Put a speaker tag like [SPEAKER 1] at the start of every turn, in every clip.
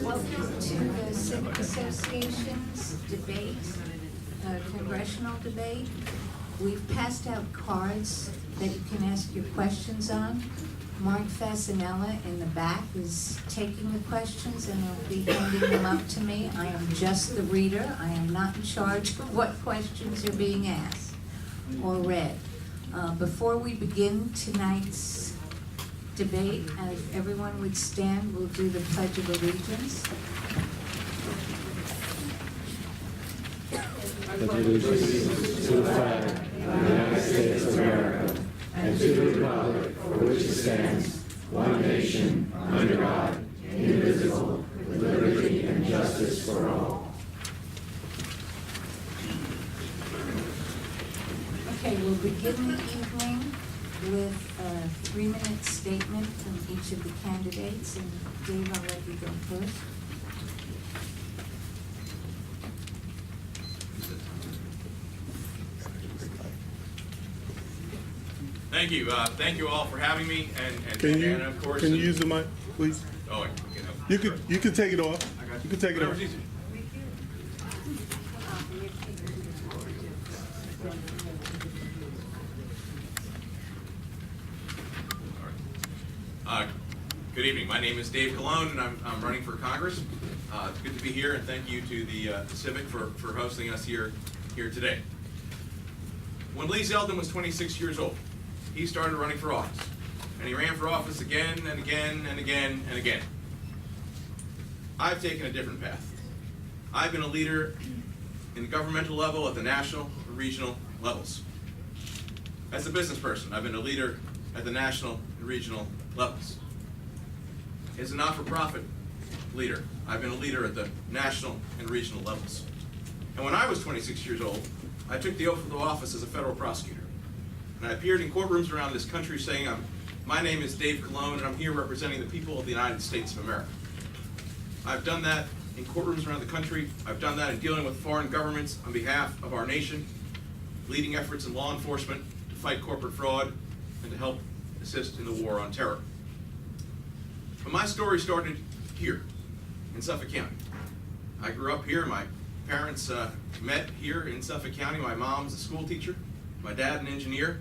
[SPEAKER 1] Welcome to the Civic Association's debate, congressional debate. We've passed out cards that you can ask your questions on. Mark Fasanella in the back is taking the questions and will be handing them up to me. I am just the reader. I am not in charge of what questions are being asked or read. Before we begin tonight's debate, if everyone would stand, we'll do the Pledge of Allegiance.
[SPEAKER 2] Allegiance to the flag of the United States of America and to the republic for which it stands, one nation, under God, indivisible, with liberty and justice for all.
[SPEAKER 1] Okay, we'll begin the evening with a 3-minute statement from each of the candidates. And Dave, I'll let you go first.
[SPEAKER 3] Thank you. Thank you all for having me, and Anna, of course.
[SPEAKER 4] Can you use the mic, please?
[SPEAKER 3] Oh,
[SPEAKER 4] You can take it off. You can take it off.
[SPEAKER 3] Whatever's easier. Good evening. My name is Dave Colon, and I'm running for Congress. It's good to be here, and thank you to the Civic for hosting us here today. When Lee Zeldin was 26 years old, he started running for office, and he ran for office again and again and again and again. I've taken a different path. I've been a leader in the governmental level at the national and regional levels. As a business person, I've been a leader at the national and regional levels. As a not-for-profit leader, I've been a leader at the national and regional levels. And when I was 26 years old, I took the oath of office as a federal prosecutor. And I appeared in courtrooms around this country saying, my name is Dave Colon, and I'm here representing the people of the United States of America. I've done that in courtrooms around the country. I've done that in dealing with foreign governments on behalf of our nation, leading efforts in law enforcement to fight corporate fraud and to help assist in the war on terror. But my story started here in Suffolk County. I grew up here. My parents met here in Suffolk County. My mom's a school teacher, my dad an engineer.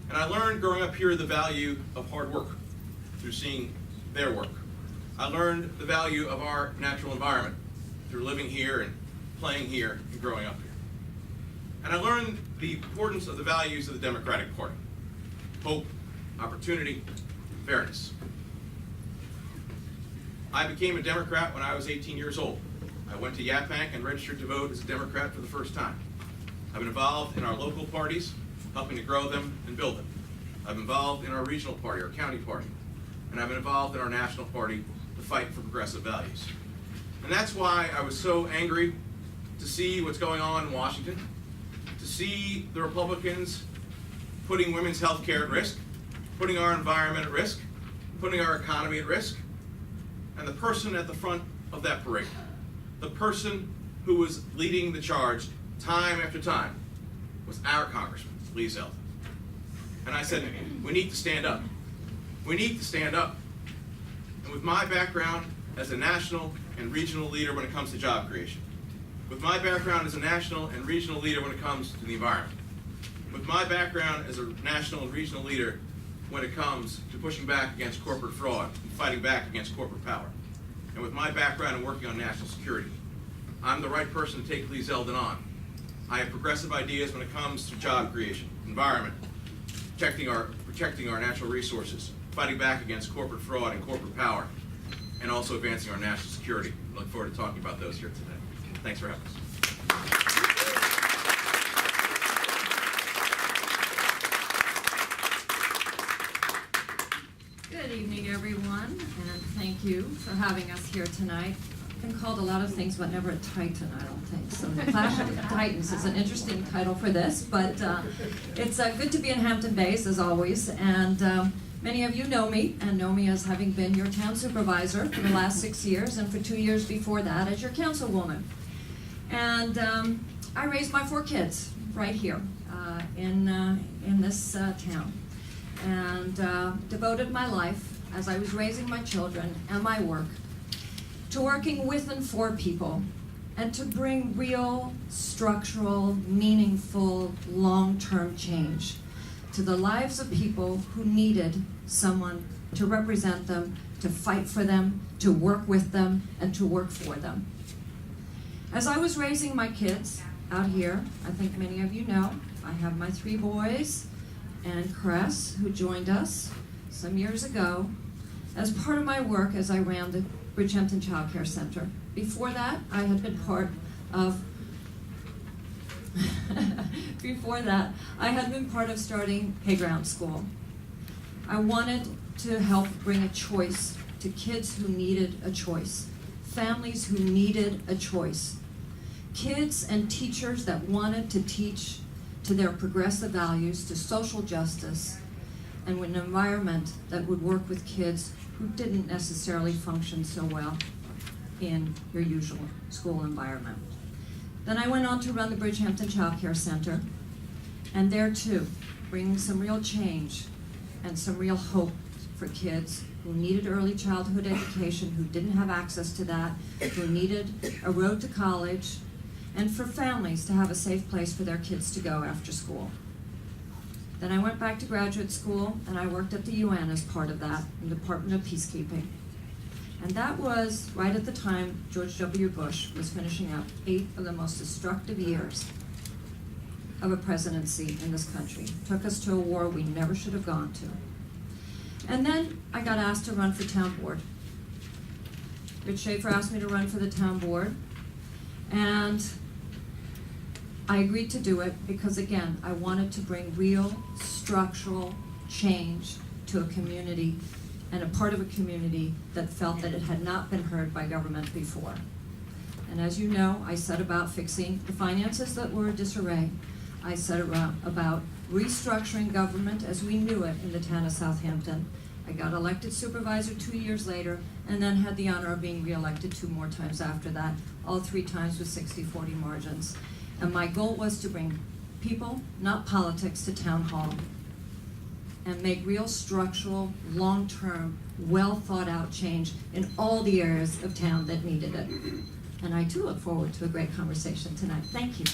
[SPEAKER 3] And I learned growing up here the value of hard work through seeing their work. I learned the value of our natural environment through living here and playing here and growing up here. And I learned the importance of the values of the Democratic Party: hope, opportunity, fairness. I became a Democrat when I was 18 years old. I went to Yaphank and registered to vote as a Democrat for the first time. I've been involved in our local parties, helping to grow them and build them. I've been involved in our regional party, our county party, and I've been involved in our national party to fight for progressive values. And that's why I was so angry to see what's going on in Washington, to see the Republicans putting women's health care at risk, putting our environment at risk, putting our economy at risk. And the person at the front of that parade, the person who was leading the charge time after time, was our Congressman, Lee Zeldin. And I said, we need to stand up. We need to stand up. And with my background as a national and regional leader when it comes to job creation, with my background as a national and regional leader when it comes to the environment, with my background as a national and regional leader when it comes to pushing back against corporate fraud and fighting back against corporate power, and with my background in working on national security, I'm the right person to take Lee Zeldin on. I have progressive ideas when it comes to job creation, environment, protecting our natural resources, fighting back against corporate fraud and corporate power, and also advancing our national security. I look forward to talking about those here today. Thanks for having us.
[SPEAKER 5] Good evening, everyone, and thank you for having us here tonight. I've been called a lot of things, but never a Titan, I don't think. So the Clash of the Titans is an interesting title for this, but it's good to be in Hampton Bays, as always. And many of you know me, and know me as having been your town supervisor for the last 6 years, and for 2 years before that as your councilwoman. And I raised my 4 kids right here in this town, and devoted my life as I was raising my children and my work to working with and for people, and to bring real, structural, meaningful, long-term change to the lives of people who needed someone to represent them, to fight for them, to work with them, and to work for them. As I was raising my kids out here, I think many of you know, I have my 3 boys and Cress, who joined us some years ago as part of my work as I ran the Bridgehampton Child Care Center. Before that, I had been part of starting Playground School. I wanted to help bring a choice to kids who needed a choice, families who needed a choice, kids and teachers that wanted to teach to their progressive values, to social justice, and with an environment that would work with kids who didn't necessarily function so well in your usual school environment. Then I went on to run the Bridgehampton Child Care Center, and there too, bringing some real change and some real hope for kids who needed early childhood education, who didn't have access to that, who needed a road to college, and for families to have a safe place for their kids to go after school. Then I went back to graduate school, and I worked at the UN as part of that, in the Department of Peacekeeping. And that was right at the time George W. Bush was finishing up 8 of the most destructive years of a presidency in this country. Took us to a war we never should have gone to. And then I got asked to run for town board. Rich Schaefer asked me to run for the town board, and I agreed to do it because, again, I wanted to bring real structural change to a community, and a part of a community that felt that it had not been heard by government before. And as you know, I set about fixing the finances that were in disarray. I set about restructuring government as we knew it in the town of Southampton. I got elected supervisor 2 years later, and then had the honor of being reelected 2 more times after that, all 3 times with 60-40 margins. And my goal was to bring people, not politics, to town hall and make real structural, long-term, well-thought-out change in all the areas of town that needed it. And I too look forward to a great conversation tonight. Thank you.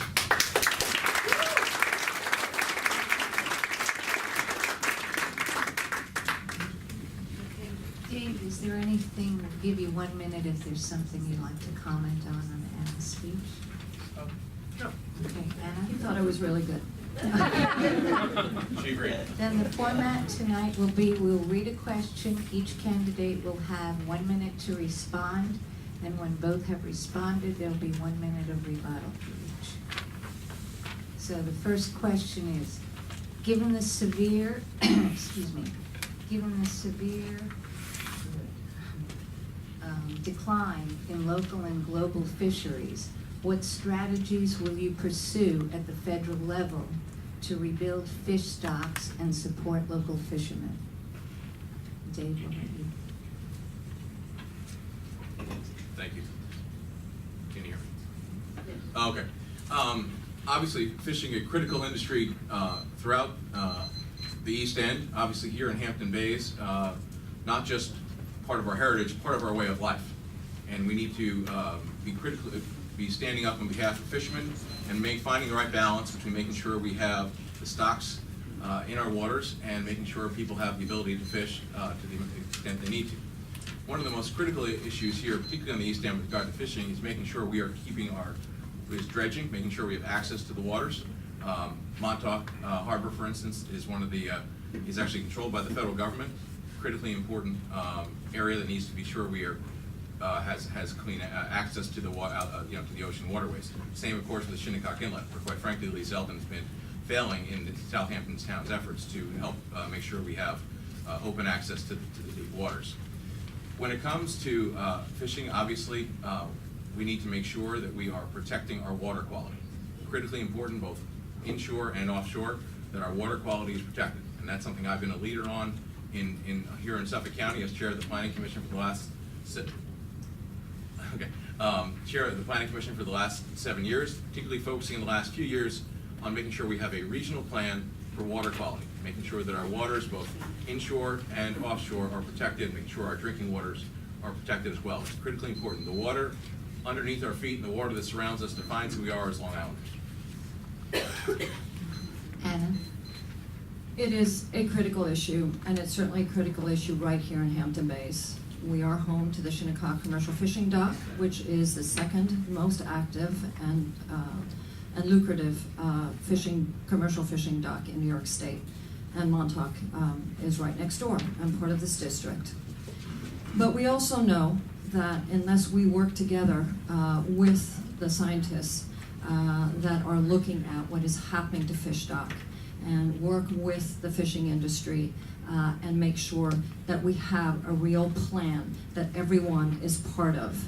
[SPEAKER 1] Dave, is there anything, we'll give you 1 minute if there's something you'd like to comment on Anna's speech?
[SPEAKER 3] No.
[SPEAKER 1] Okay, Anna?
[SPEAKER 5] You thought I was really good.
[SPEAKER 3] She agreed.
[SPEAKER 1] Then the format tonight will be, we'll read a question, each candidate will have 1 minute to respond, and when both have responded, there'll be 1 minute of rebuttal for each. So the first question is, given the severe, given the severe decline in local and global fisheries, what strategies will you pursue at the federal level to rebuild fish stocks and support local fishermen? Dave, will let you.
[SPEAKER 3] Thank you. Can you hear me? Oh, okay. Obviously, fishing a critical industry throughout the East End, obviously here in Hampton Bays, not just part of our heritage, part of our way of life. And we need to be standing up on behalf of fishermen and finding the right balance between making sure we have the stocks in our waters and making sure people have the ability to fish to the extent they need to. One of the most critical issues here, particularly on the East End with regard to fishing, is making sure we are keeping dredging, making sure we have access to the waters. Montauk Harbor, for instance, is one of the, is actually controlled by the federal government. Critically important area that needs to be sure we are has clean access to the to the ocean waterways. Same, of course, with Shinnecock Inlet, where quite frankly Lee Zeldin has been failing in the Southampton town's efforts to help make sure we have open access to the deep waters. When it comes to fishing, obviously, we need to make sure that we are protecting our water quality. Critically important, both inshore and offshore, that our water quality is protected. And that's something I've been a leader on here in Suffolk County as chair of the Planning Commission for the last chair of the Planning Commission for the last 7 years, particularly focusing in the last few years on making sure we have a regional plan for water quality, making sure that our waters, both inshore and offshore, are protected, making sure our drinking waters are protected as well. It's critically important. The water underneath our feet and the water that surrounds us defines who we are as Long Islanders.
[SPEAKER 1] Anna?
[SPEAKER 5] It is a critical issue, and it's certainly a critical issue right here in Hampton Bays. We are home to the Shinnecock Commercial Fishing Dock, which is the second most active and lucrative commercial fishing dock in New York State. And Montauk is right next door and part of this district. But we also know that unless we work together with the scientists that are looking at what is happening to fish stock and work with the fishing industry and make sure that we have a real plan that everyone is part of.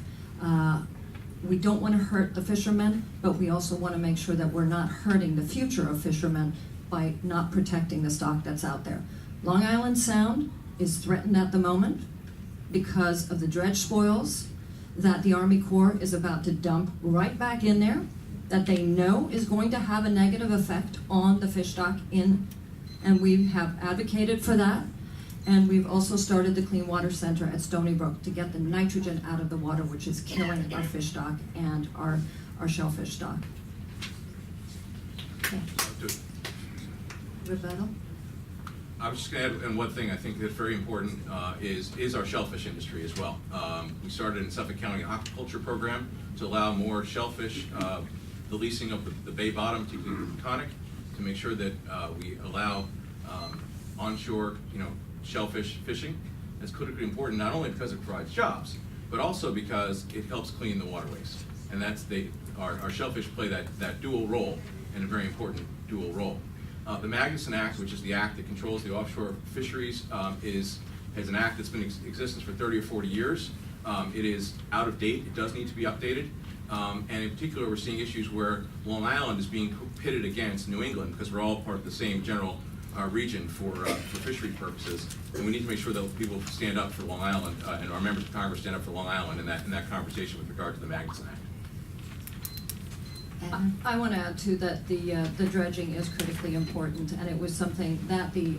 [SPEAKER 5] We don't want to hurt the fishermen, but we also want to make sure that we're not hurting the future of fishermen by not protecting the stock that's out there. Long Island Sound is threatened at the moment because of the dredge spoils that the Army Corps is about to dump right back in there, that they know is going to have a negative effect on the fish stock and we have advocated for that. And we've also started the Clean Water Center at Stony Brook to get the nitrogen out of the water, which is killing our fish stock and our shellfish stock.
[SPEAKER 1] Okay. Rebuttal?
[SPEAKER 3] I was just going to add, and one thing I think that's very important is our shellfish industry as well. We started in Suffolk County an aquaculture program to allow more shellfish, the leasing of the bay bottom, particularly the Taconic, to make sure that we allow onshore, shellfish fishing. That's critically important, not only because it provides jobs, but also because it helps clean the waterways. And that's our shellfish play that dual role, and a very important dual role. The Magnuson Act, which is the act that controls the offshore fisheries, has an act that's been in existence for 30 or 40 years. It is out of date. It does need to be updated. And in particular, we're seeing issues where Long Island is being pitted against New England because we're all part of the same general region for fishery purposes. And we need to make sure that people stand up for Long Island and our members of Congress stand up for Long Island in that conversation with regard to the Magnuson Act.
[SPEAKER 5] I want to add too that the dredging is critically important, and it was something that the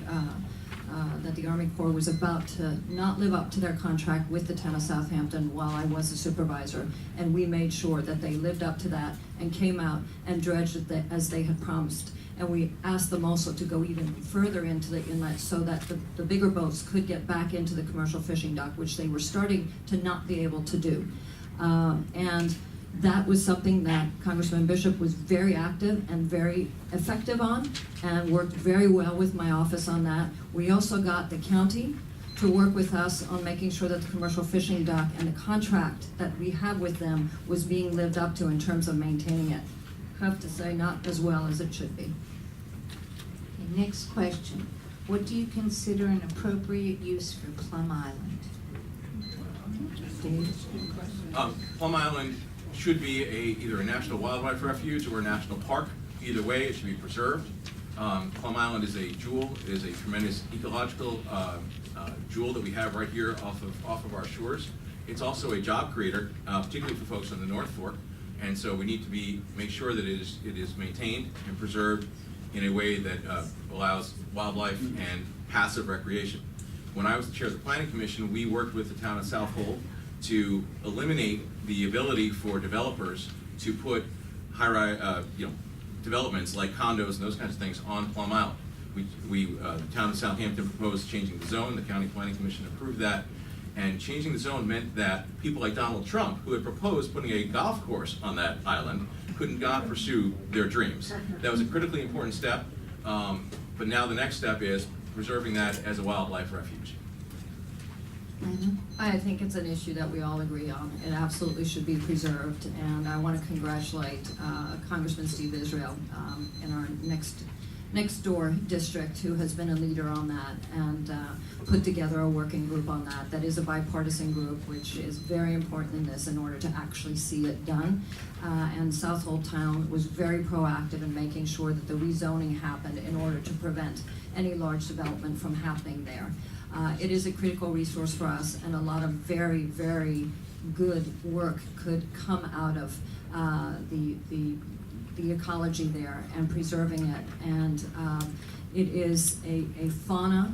[SPEAKER 5] Army Corps was about to not live up to their contract with the town of Southampton while I was a supervisor, and we made sure that they lived up to that and came out and dredged as they had promised. And we asked them also to go even further into the inlet so that the bigger boats could get back into the commercial fishing dock, which they were starting to not be able to do. And that was something that Congressman Bishop was very active and very effective on and worked very well with my office on that. We also got the county to work with us on making sure that the commercial fishing dock and the contract that we had with them was being lived up to in terms of maintaining it. I have to say, not as well as it should be.
[SPEAKER 1] Okay, next question. What do you consider an appropriate use for Plum Island? Dave?
[SPEAKER 3] Plum Island should be either a national wildlife refuge or a national park. Either way, it should be preserved. Plum Island is a jewel. It is a tremendous ecological jewel that we have right here off of our shores. It's also a job creator, particularly for folks on the North Fork. And so we need to make sure that it is maintained and preserved in a way that allows wildlife and passive recreation. When I was the chair of the Planning Commission, we worked with the town of South Hold to eliminate the ability for developers to put high-rise, developments like condos and those kinds of things on Plum Island. The town of Southampton proposed changing the zone. The County Planning Commission approved that. And changing the zone meant that people like Donald Trump, who had proposed putting a golf course on that island, couldn't not pursue their dreams. That was a critically important step. But now the next step is preserving that as a wildlife refuge.
[SPEAKER 5] I think it's an issue that we all agree on. It absolutely should be preserved, and I want to congratulate Congressman Steve Israel in our next door district, who has been a leader on that and put together a working group on that. That is a bipartisan group, which is very important in this in order to actually see it done. And Southold Town was very proactive in making sure that the rezoning happened in order to prevent any large development from happening there. It is a critical resource for us, and a lot of very, very good work could come out of the ecology there and preserving it. And It is a fauna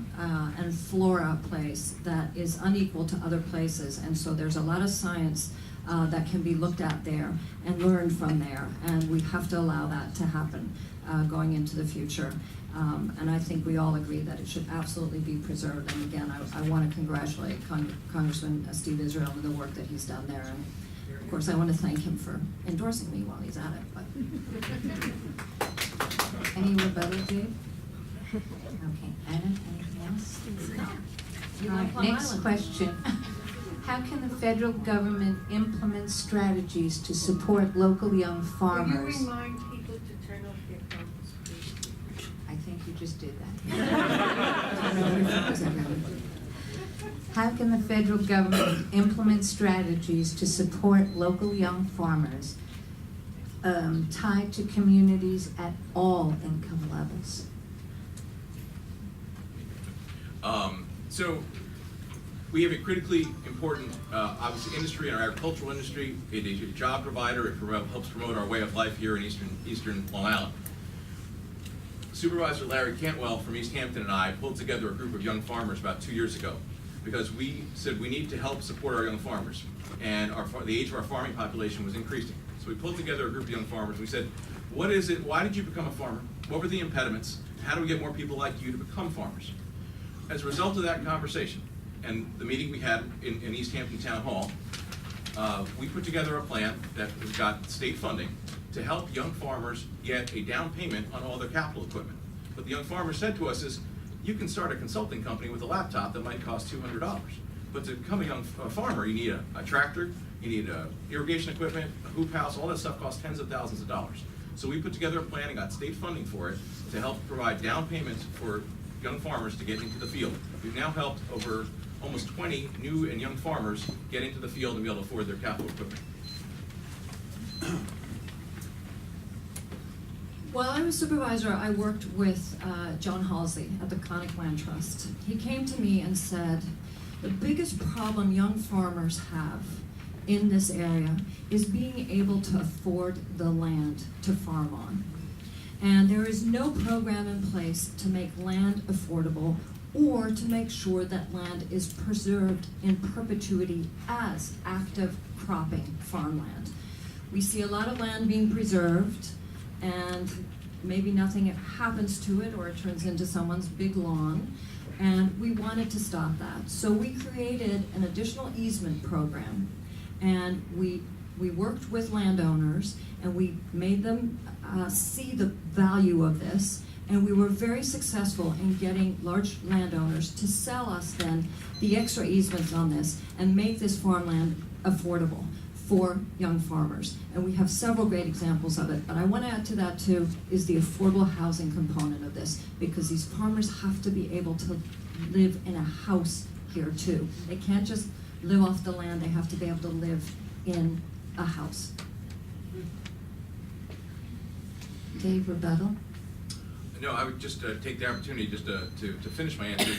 [SPEAKER 5] and flora place that is unequal to other places, and so there's a lot of science that can be looked at there and learned from there, and we have to allow that to happen going into the future. And I think we all agree that it should absolutely be preserved. And again, I want to congratulate Congressman Steve Israel and the work that he's done there. And of course, I want to thank him for endorsing me while he's at it. But
[SPEAKER 1] Any rebuttal, Dave? Okay, Anna, anything else?
[SPEAKER 5] no. You
[SPEAKER 1] All
[SPEAKER 5] like
[SPEAKER 1] right,
[SPEAKER 5] Plum
[SPEAKER 1] next
[SPEAKER 5] Island.
[SPEAKER 1] question. How can the federal government implement strategies to support local young
[SPEAKER 6] Will
[SPEAKER 1] farmers?
[SPEAKER 6] you remind people to turn off their phones, please?
[SPEAKER 1] I think you just did that. How can the federal government implement strategies to support local young farmers tied to communities at all income levels?
[SPEAKER 3] So we have a critically important, obviously, industry in our agricultural industry. It is a job provider. It helps promote our way of life here in eastern Long Island. Supervisor Larry Cantwell from East Hampton and I pulled together a group of young farmers about 2 years ago because we said we need to help support our young farmers, and the age of our farming population was increasing. So we pulled together a group of young farmers. We said, what is it? Why did you become a farmer? What were the impediments? How do we get more people like you to become farmers? As a result of that conversation and the meeting we had in East Hampton Town Hall, we put together a plan that has got state funding to help young farmers get a down payment on all their capital equipment. What the young farmers said to us is, you can start a consulting company with a laptop that might cost $200. But to become a young farmer, you need a tractor, you need irrigation equipment, a hoop house, all that stuff costs tens of thousands of dollars. So we put together a plan and got state funding for it to help provide down payments for young farmers to get into the field. We've now helped over almost 20 new and young farmers get into the field and be able to afford their capital equipment.
[SPEAKER 5] While I was supervisor, I worked with John Halsey at the Conic Land Trust. He came to me and said, the biggest problem young farmers have in this area is being able to afford the land to farm on. And there is no program in place to make land affordable or to make sure that land is preserved in perpetuity as active cropping farmland. We see a lot of land being preserved and maybe nothing happens to it or it turns into someone's big lawn, and we wanted to stop that. So we created an additional easement program, and we worked with landowners and we made them see the value of this, and we were very successful in getting large landowners to sell us then the extra easements on this and make this farmland affordable for young farmers. And we have several great examples of it, but I want to add to that too is the affordable housing component of this, because these farmers have to be able to live in a house here too. They can't just live off the land, they have to be able to live in a house.
[SPEAKER 1] Dave, rebuttal?
[SPEAKER 3] No, I would just take the opportunity just to finish my answer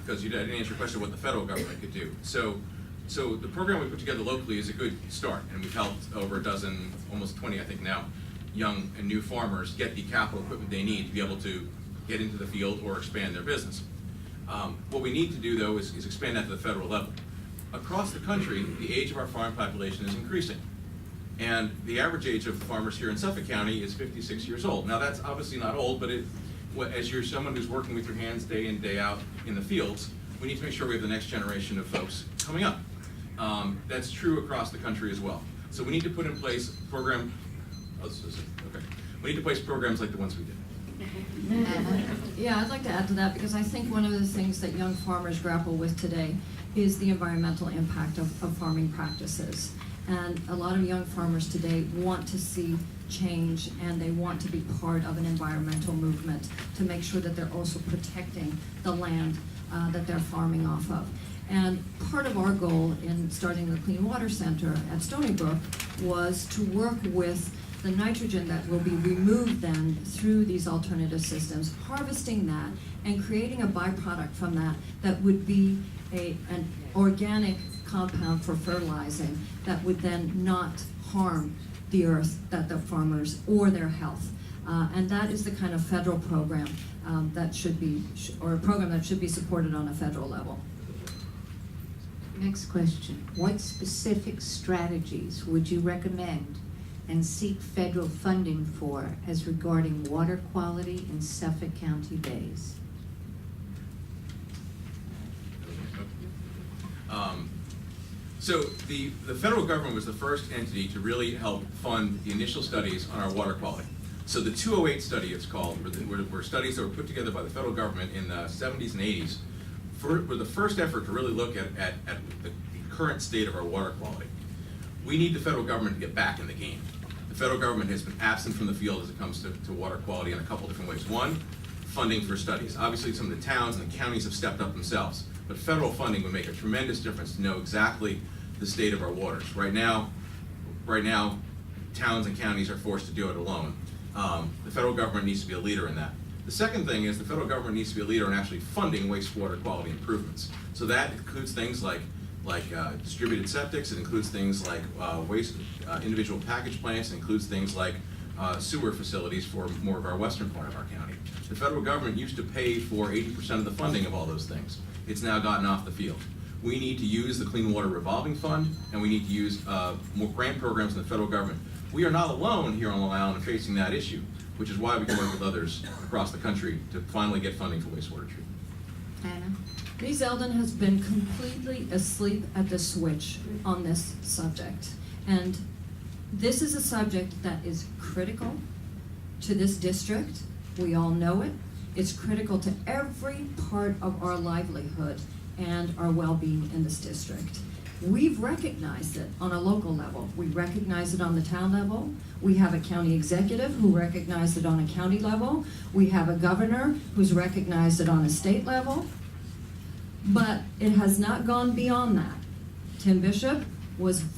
[SPEAKER 3] because I didn't answer your question what the federal government could do. So the program we put together locally is a good start, and we've helped over a dozen, almost 20 I think now, young and new farmers get the capital equipment they need to be able to get into the field or expand their business. What we need to do though is expand that to the federal level. Across the country, the age of our farm population is increasing. And the average age of farmers here in Suffolk County is 56 years old. Now that's obviously not old, but as you're someone who's working with your hands day in, day out in the fields, we need to make sure we have the next generation of folks coming up. That's true across the country as well. So we need to put in place programs like the ones we did.
[SPEAKER 5] Yeah, I'd like to add to that because I think one of the things that young farmers grapple with today is the environmental impact of farming practices. And a lot of young farmers today want to see change, and they want to be part of an environmental movement to make sure that they're also protecting the land that they're farming off of. And part of our goal in starting the Clean Water Center at Stony Brook was to work with the nitrogen that will be removed then through these alternative systems, harvesting that and creating a byproduct from that would be an organic compound for fertilizing that would then not harm the earth that the farmers or their health. And that is the kind of federal program that should be, or a program that should be supported on a federal level.
[SPEAKER 1] Next question. What specific strategies would you recommend and seek federal funding for as regarding water quality in Suffolk County bays?
[SPEAKER 3] So the federal government was the first entity to really help fund the initial studies on our water quality. So the 208 study, it's called, were studies that were put together by the federal government in the 70s and 80s, were the first effort to really look at the current state of our water quality. We need the federal government to get back in the game. The federal government has been absent from the field as it comes to water quality in a couple different ways. One, funding for studies. Obviously, some of the towns and the counties have stepped up themselves, but federal funding would make a tremendous difference to know exactly the state of our waters. Right now, towns and counties are forced to do it alone. The federal government needs to be a leader in that. The second thing is the federal government needs to be a leader in actually funding wastewater quality improvements. So that includes things like distributed septics. It includes things like individual package plants. It includes things like sewer facilities for more of our western part of our county. The federal government used to pay for 80% of the funding of all those things. It's now gotten off the field. We need to use the Clean Water Revolving Fund, and we need to use more grant programs in the federal government. We are not alone here on Long Island in facing that issue, which is why we can work with others across the country to finally get funding for wastewater treatment.
[SPEAKER 1] Anna?
[SPEAKER 5] Lee Zeldin has been completely asleep at the switch on this subject. And this is a subject that is critical to this district. We all know it. It's critical to every part of our livelihood and our well-being in this district. We've recognized it on a local level. We recognize it on the town level. We have a county executive who recognized it on a county level. We have a governor who's recognized it on a state level. But it has not gone beyond that. Tim Bishop was